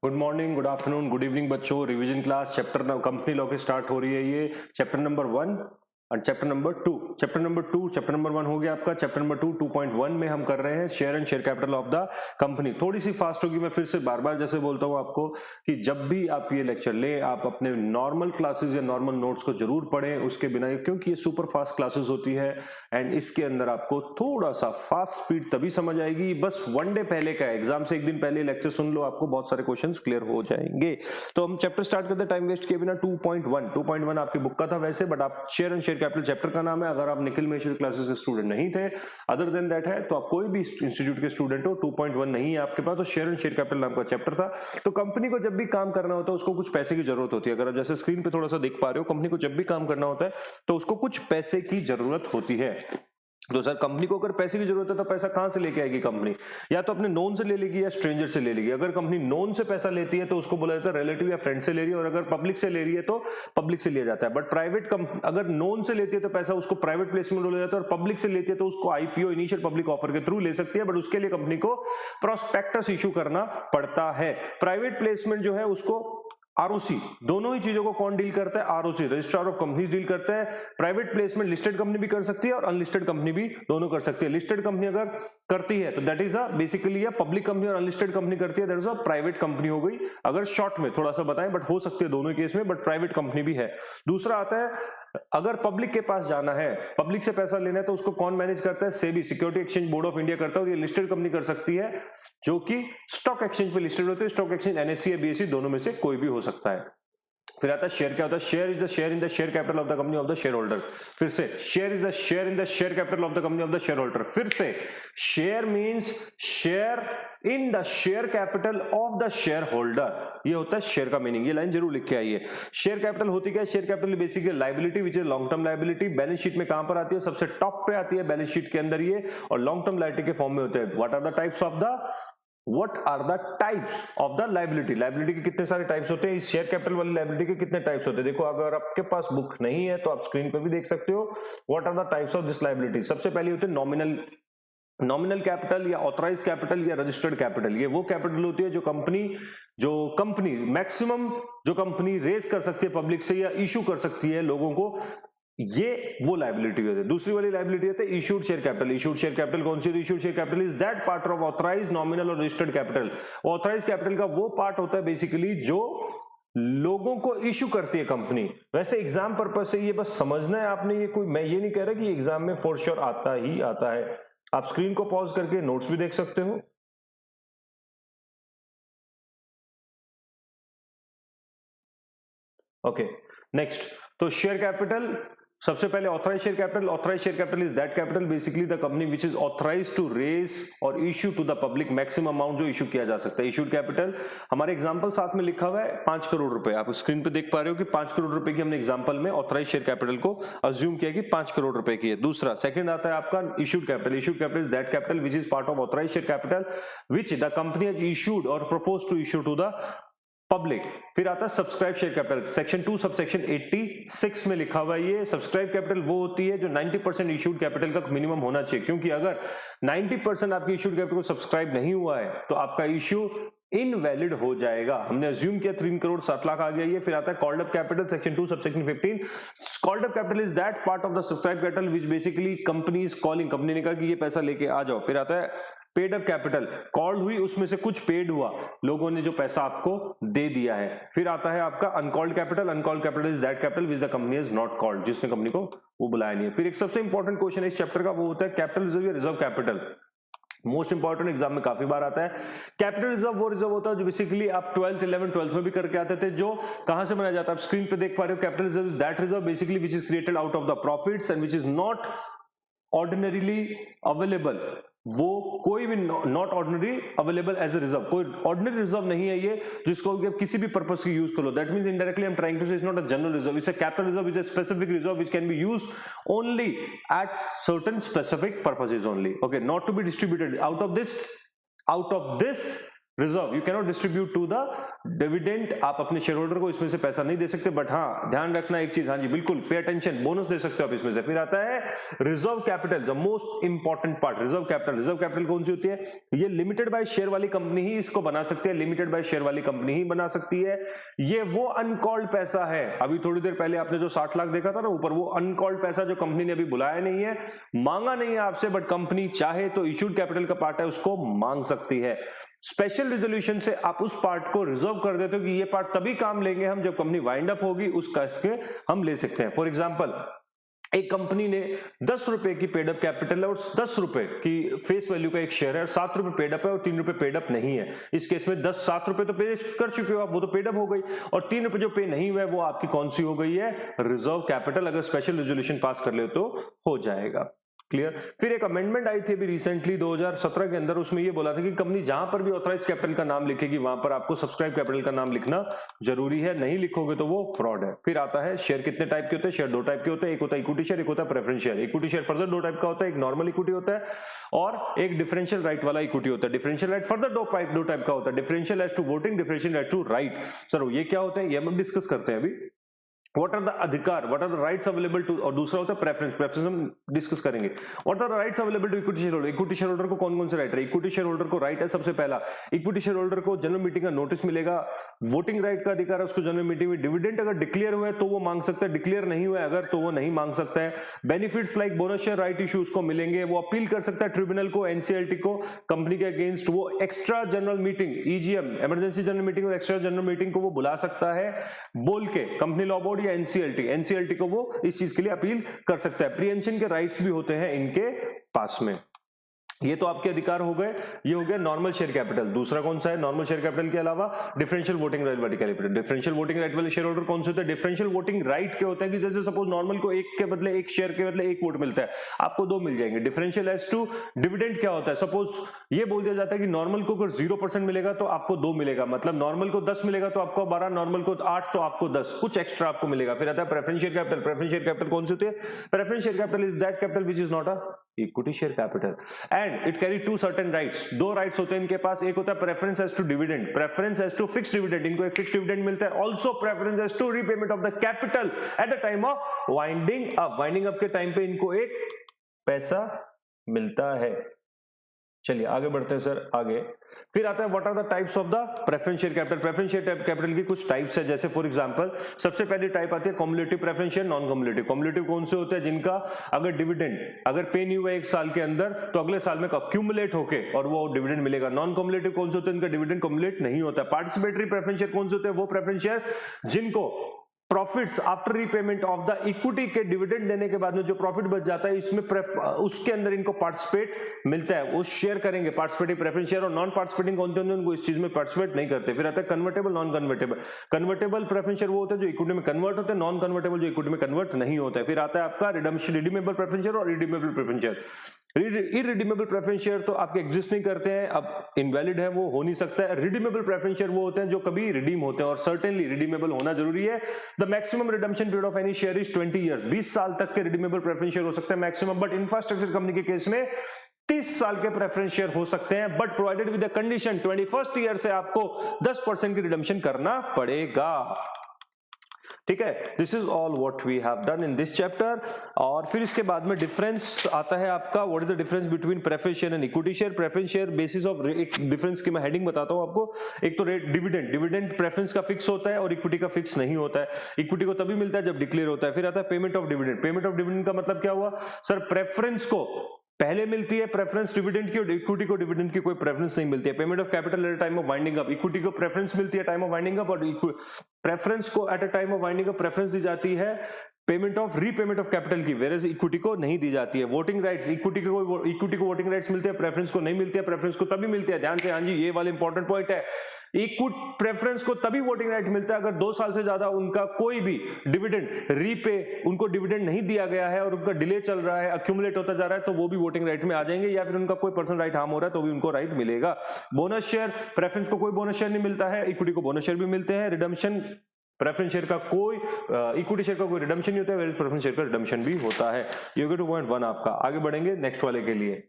Good morning, good afternoon, good evening बच्चों। Revision class chapter company law की start हो रही है। ये चैप्टर नंबर 1 और चैप्टर नंबर 2। चैप्टर नंबर 1 हो गया आपका। चैप्टर नंबर 2 2.1 में हम कर रहे हैं share and share capital of the company. थोड़ी सी फास्ट होगी, मैं फिर से बार बार जैसे बोलता हूं आपको कि जब भी आप ये लेक्चर लें आप अपने नॉर्मल क्लासेस या नॉर्मल नोट्स को जरूर पढ़ें उसके बिना, क्योंकि ये सुपर फास्ट क्लासेस होती है एंड इसके अंदर आपको थोड़ा सा फास्ट स्पीड तभी समझ आएगी। बस वन डे पहले का एग्जाम से एक दिन पहले लेक्चर सुन लो, आपको बहुत सारे क्वेश्चंस क्लियर हो जाएंगे। तो हम चैप्टर स्टार्ट करते हैं टाइम वेस्ट किए बिना। 2.1 आपकी बुक का था वैसे, बट आप share and share capital chapter का नाम है। अगर आप निखिल महेश्वरी क्लासेस के स्टूडेंट नहीं थे, अदर देन दैट है, तो आप कोई भी इंस्टीट्यूट के स्टूडेंट हो, 2.1 नहीं है आपके पास, तो शेयर एंड शेयर कैपिटल नाम का चैप्टर था। तो कंपनी को जब भी काम करना होता है उसको कुछ पैसे की जरूरत होती है। अगर आप जैसे स्क्रीन पे थोड़ा सा देख पा रहे हो, कंपनी को जब भी काम करना होता है तो उसको कुछ पैसे की जरूरत होती है। तो सर कंपनी को अगर पैसे की जरूरत है तो पैसा कहां से लेके आएगी कंपनी? या तो अपने नोन से ले लेगी या स्ट्रेंजर से ले लेगी। अगर कंपनी नोन से पैसा लेती है तो उसको बोला जाता है रिलेटिव या फ्रेंड से ले रही है, और अगर पब्लिक से ले रही है तो पब्लिक से लिया जाता है। बट प्राइवेट अगर नोन से लेती है तो पैसा उसको प्राइवेट प्लेसमेंट बोला जाता है, और पब्लिक से लेती है तो उसको आईपीओ इनिशियल पब्लिक ऑफर के थ्रू ले सकती है, बट उसके लिए कंपनी को प्रोस्पेक्टस इशू करना पड़ता है। प्राइवेट प्लेसमेंट जो है उसको आरओसी, दोनों ही चीजों को कौन डील करता है? ROC, registrar of companies deal करता है। प्राइवेट प्लेसमेंट लिस्टेड कंपनी भी कर सकती है और अनलिस्टेड कंपनी भी दोनों कर सकती है। लिस्टेड कंपनी अगर करती है तो that is a basically a public company, और अनलिस्टेड कंपनी करती है that is a private company हो गई। अगर शॉर्ट में थोड़ा सा बताएं, बट हो सकती है दोनों केस में, बट प्राइवेट कंपनी भी है। दूसरा आता है अगर पब्लिक के पास जाना है, पब्लिक से पैसा लेना है, तो उसको कौन मैनेज करता है? SEBI, security exchange board of India करता है, और ये लिस्टेड कंपनी कर सकती है जो कि स्टॉक एक्सचेंज पे लिस्टेड होती है। स्टॉक एक्सचेंज एनएससी या बीएसई दोनों में से कोई भी हो सकता है। फिर आता है शेयर। क्या होता है? Share is the share in the share capital of the company of the share holder. फिर से share is the share in the share capital of the company of the share holder. फिर से share means share in the share capital of the share holder. ये होता है share का meaning. ये line जरूर लिख के आइए। शेयर कैपिटल होती क्या है? Share capital basically liability which is long term liability. Balance sheet में कहां पर आती है? सबसे टॉप पे आती है बैलेंस शीट के अंदर ये, और लॉन्ग टर्म लायबिलिटी के फॉर्म में होते हैं। What are the types of the What are the types of the liability? Liability के कितने सारे टाइप्स होते हैं? इस शेयर कैपिटल वाली लायबिलिटी के कितने टाइप्स होते हैं? देखो, अगर आपके पास बुक नहीं है तो आप स्क्रीन पे भी देख सकते हो। What are the types of this liability? सबसे पहली होती है नॉमिनल कैपिटल या ऑथराइज कैपिटल या रजिस्टर्ड कैपिटल। ये वो कैपिटल होती है जो कंपनी मैक्सिमम जो कंपनी रेज कर सकती है पब्लिक से या इशू कर सकती है लोगों को, ये वो लायबिलिटी होती है। दूसरी वाली लायबिलिटी होती है issued share capital. Issued share capital कौन सी? Issued share capital is that part of authorise, nominal और रजिस्टर्ड कैपिटल। ऑथराइज कैपिटल का वो पार्ट होता है बेसिकली जो लोगों को इशू करती है कंपनी। वैसे एग्जाम पर्पज से ये बस समझना है आपने, ये कोई, मैं ये नहीं कह रहा कि एग्जाम में फॉर श्योर आता ही आता है। आप स्क्रीन को पॉज करके नोट्स भी देख सकते हो। Okay, next. तो शेयर कैपिटल, सबसे पहले authorise share capital. Authorise share capital is that capital basically the company which is authorise to raise और issue to the public maximum amount जो इशू किया जा सकता है। इशूड कैपिटल, हमारे एग्जांपल साथ में लिखा हुआ है 5 करोड़ रुपए। आप स्क्रीन पे देख पा रहे हो कि 5 करोड़ रुपए की हमने एग्जांपल में ऑथराइज शेयर कैपिटल को अज्यूम किया कि 5 करोड़ रुपए की है। दूसरा, सेकंड आता है आपका issued capital. Issued capital is that capital which is part of authorise share capital which the company has issued और propose to issue to the public. फिर आता है subscribe share capital. Section 2 subsection 86 में लिखा हुआ है ये। सब्सक्राइब कैपिटल वो होती है जो 90% इशूड कैपिटल का मिनिमम होना चाहिए, क्योंकि अगर 90% आपकी इशूड कैपिटल को सब्सक्राइब नहीं हुआ है तो आपका इश्यू इनवैलिड हो जाएगा। हमने अज्यूम किया 3 करोड़ 7 लाख आ गया ये। फिर आता है called up capital, section 2 subsection 15। Called up capital is that part of the subscribe capital which basically company is calling, company ने कहा कि ये पैसा लेके आ जाओ। फिर आता है पेड अप कैपिटल, कॉल्ड हुई, उसमें से कुछ पेड हुआ, लोगों ने जो पैसा आपको दे दिया है। फिर आता है आपका uncalled capital. Uncalled capital is that capital which the company is not called, जिसने कंपनी को वो बुलाया नहीं है। फिर एक सबसे इंपॉर्टेंट क्वेश्चन है इस चैप्टर का, वो होता है कैपिटल रिजर्व या reserve capital. Most important, exam में काफी बार आता है। कैपिटल रिजर्व वो रिजर्व होता है जो बेसिकली आप 12th 11th 12th में भी करके आते थे, जो कहां से बनाया जाता है? आप स्क्रीन पे देख पा रहे हो। Capital reserve is that reserve basically which is created out of the profits and which is not ordinarily available. वो कोई भी not ordinary available as a reserve, कोई ऑर्डिनरी रिजर्व नहीं है ये जिसको आप किसी भी पर्पस की यूज करो। That means indirectly I am trying to say it's not a general reserve, it's a capital reserve, it's a specific reserve which can be used only at certain specific purposes only. Okay, not to be distributed out of this reserve, you cannot distribute to the dividend, आप अपने share holder को इसमें से पैसा नहीं दे सकते, but हाँ ध्यान रखना एक चीज, हाँ जी बिल्कुल, पे अटेंशन, बोनस दे सकते हो आप इसमें से। फिर आता है reserve capital, the most important part, reserve capital. Reserve capital कौन सी होती है? ये लिमिटेड बाय शेयर वाली कंपनी ही इसको बना सकती है, लिमिटेड बाय शेयर वाली कंपनी ही बना सकती है। ये वो अनकॉल्ड पैसा है, अभी थोड़ी देर पहले आपने जो 60 लाख देखा था ना ऊपर, वो अनकॉल्ड पैसा जो कंपनी ने अभी बुलाया नहीं है, मांगा नहीं है आपसे, बट कंपनी चाहे तो इश्यूड कैपिटल का पार्ट है उसको मांग सकती है। स्पेशल रिजोल्यूशन से आप उस पार्ट को रिजर्व कर देते हो कि ये पार्ट तभी काम लेंगे हम जब कंपनी वाइंड अप होगी, उस केस के हम ले सकते हैं। फॉर एग्जांपल, एक कंपनी ने 10 रुपए की पेड अप कैपिटल है और 10 रुपए की फेस वैल्यू का एक शेयर है, 7 रुपए पेड अप है और 3 रुपए पेड अप नहीं है। इस केस में 7 रुपए तो पे कर चुके हो आप, वो तो पेड अप हो गई, और 3 रुपए जो पे नहीं हुआ है वो आपकी कौन सी हो गई है? Reserve capital. अगर स्पेशल रिजोल्यूशन पास कर ले तो हो जाएगा। क्लियर। फिर एक अमेंडमेंट आई थी अभी रिसेंटली 2017 के अंदर, उसमें ये बोला था कि कंपनी जहां पर भी ऑथराइज कैपिटल का नाम लिखेगी वहां पर आपको सब्सक्राइब कैपिटल का नाम लिखना जरूरी है, नहीं लिखोगे तो वो फ्रॉड है। फिर आता है शेयर कितने टाइप के होते हैं? शेयर 2 टाइप के होते हैं, एक होता है इक्विटी शेयर, एक होता है preference share. Equity share further 2 type का होता है, एक नॉर्मल इक्विटी होता है और एक डिफरेंशियल राइट वाला इक्विटी होता है। डिफरेंशियल राइट फर्दर 2 टाइप का होता है, differential as to voting, differential as to right. Sir ये क्या होता है? ये हम डिस्कस करते हैं अभी। व्हाट आर द अधिकार, what are the rights available to, और दूसरा होता है प्रेफरेंस। प्रेफरेंस हम डिस्कस करेंगे। What are the rights available to equity share holder. Equity share holder को कौन कौन से राइट है? इक्विटी शेयर होल्डर को राइट है सबसे पहला, इक्विटी शेयर होल्डर को जनरल मीटिंग का नोटिस मिलेगा, वोटिंग राइट का अधिकार है उसको जनरल मीटिंग में। डिविडेंड अगर डिक्लेयर हुआ है तो वो मांग सकता है, डिक्लेयर नहीं हुआ है अगर तो वो नहीं मांग सकता है। Benefits like bonus share right issue उसको मिलेंगे, वो अपील कर सकता है ट्रिब्यूनल को, एनसीएलटी को, कंपनी के अगेंस्ट। वो extra general meeting, EGM emergency general meeting और एक्स्ट्रा जनरल मीटिंग को वो बुला सकता है बोल के, कंपनी लॉ बोर्ड या एनसीएलटी को वो इस चीज के लिए अपील कर सकता है। प्रीएम्पशन के राइट्स भी होते हैं इनके पास में। ये तो आपके अधिकार हो गए। ये हो गया नॉर्मल शेयर कैपिटल। दूसरा कौन सा है? नॉर्मल शेयर कैपिटल के अलावा डिफरेंशियल वोटिंग राइट वाली कैपिटल। डिफरेंशियल वोटिंग राइट वाले शेयर होल्डर कौन से होते हैं? डिफरेंशियल वोटिंग राइट के होते हैं कि जैसे सपोज नॉर्मल को एक के बदले एक शेयर के बदले एक वोट मिलता है, आपको 2 मिल जाएंगे। डिफरेंशियल एज टू डिविडेंड क्या होता है? सपोज ये बोल दिया जाता है कि नॉर्मल को अगर 0% मिलेगा तो आपको 2 मिलेगा, मतलब नॉर्मल को 10 मिलेगा तो आपको 12, नॉर्मल को 8 तो आपको 10, कुछ एक्स्ट्रा आपको मिलेगा। फिर आता है preference share capital. Preference share capital कौन सी होती है? Preference share capital is that capital which is not a equity share capital and it carry 2 certain rights. 2 rights होते हैं इनके पास। एक होता है preference as to dividend, preference as to fixed dividend, इनको एक फिक्स्ड डिविडेंड मिलता है। Also preference as to repayment of the capital at the time of winding up. Winding up के टाइम पे इनको एक पैसा मिलता है। चलिए आगे बढ़ते हैं सर आगे। फिर आता है what are the types of the preference share capital. Preference share capital की कुछ टाइप्स है, जैसे फॉर एग्जांपल सबसे पहली टाइप आती है cumulative preference share, non cumulative. Cumulative कौन से होते हैं? जिनका अगर डिविडेंड अगर पे नहीं हुआ 1 साल के अंदर तो अगले साल में अक्यूमुलेट होके और वो डिविडेंड मिलेगा। नॉन कम्युलेटिव कौन से होते हैं? इनका डिविडेंड कम्युलेट नहीं होता। पार्टिसिपेटरी प्रेफरेंस शेयर कौन से होते हैं? वो प्रेफरेंस शेयर जिनको profits after repayment of the equity के डिविडेंड देने के बाद में जो प्रॉफिट बच जाता है इसमें उसके अंदर इनको पार्टिसिपेट मिलता है, वो शेयर करेंगे। Participative preference share. और नॉन पार्टिसिपेटिंग कौन होते हैं? उनको इस चीज में पार्टिसिपेट नहीं करते। फिर आता है convertible, non convertible. Convertible preference share वो होते हैं जो इक्विटी में कन्वर्ट होते हैं, नॉन कन्वर्टेबल जो इक्विटी में कन्वर्ट नहीं होता है। फिर आता है आपका रिडीमेबल प्रेफरेंस शेयर और redeemable preference share. Irredeemable preference share तो आपके एग्जिस्ट नहीं करते हैं, अब इनवैलिड है, वो हो नहीं सकता है। रिडीमेबल प्रेफरेंस शेयर वो होते हैं जो कभी रिडीम होते हैं और सर्टेनली रिडीमेबल होना जरूरी है। The maximum redemption period of any share is 20 years. 20 साल तक के रिडीमेबल प्रेफरेंस शेयर हो सकते हैं मैक्सिमम, बट इंफ्रास्ट्रक्चर कंपनी के केस में 30 साल के प्रेफरेंस शेयर हो सकते हैं, but provided with the condition 21st year से आपको 10% की रिडम्पशन करना पड़ेगा। ठीक है, this is all what we have done in this chapter. और फिर इसके बाद में डिफरेंस आता है आपका, what is the difference between preference share and equity share. Preference share basis of एक डिफरेंस की मैं हेडिंग बताता हूं आपको। एक तो रेट डिविडेंड, डिविडेंड प्रेफरेंस का फिक्स होता है और इक्विटी का फिक्स नहीं होता है। इक्विटी को तभी मिलता है जब डिक्लेयर होता है। फिर आता है payment of dividend. Payment of dividend का मतलब क्या हुआ? सर प्रेफरेंस को पहले मिलती है प्रेफरेंस डिविडेंड की और इक्विटी को डिविडेंड की कोई प्रेफरेंस नहीं मिलती है। Payment of capital at time of winding up, equity को प्रेफरेंस मिलती है टाइम ऑफ वाइंडिंग अप और प्रेफरेंस को at a time of winding up preference दी जाती है payment of repayment of capital की, वेयर एज इक्विटी को नहीं दी जाती है। वोटिंग राइट्स, इक्विटी को वोटिंग राइट्स मिलते हैं, प्रेफरेंस को नहीं मिलती है। प्रेफरेंस को तभी मिलती है, ध्यान से, हाँ जी ये वाला इंपॉर्टेंट पॉइंट है। प्रेफरेंस को तभी वोटिंग राइट मिलता है अगर 2 साल से ज्यादा उनका कोई भी डिविडेंड रीपे, उनको डिविडेंड नहीं दिया गया है और उनका डिले चल रहा है, अक्यूमुलेट होता जा रहा है, तो वो भी वोटिंग राइट में आ जाएंगे। या फिर उनका कोई पर्सनल राइट हार्म हो रहा है तो भी उनको राइट मिलेगा। बोनस शेयर, प्रेफरेंस को कोई बोनस शेयर नहीं मिलता है, इक्विटी को बोनस शेयर भी मिलते हैं। रिडम्पशन, प्रेफरेंस शेयर का कोई इक्विटी शेयर का कोई रिडम्पशन नहीं होता है, प्रेफरेंस शेयर का रिडम्पशन भी होता है। ये हो गया 2.1 आपका। आगे बढ़ेंगे नेक्स्ट वाले के लिए।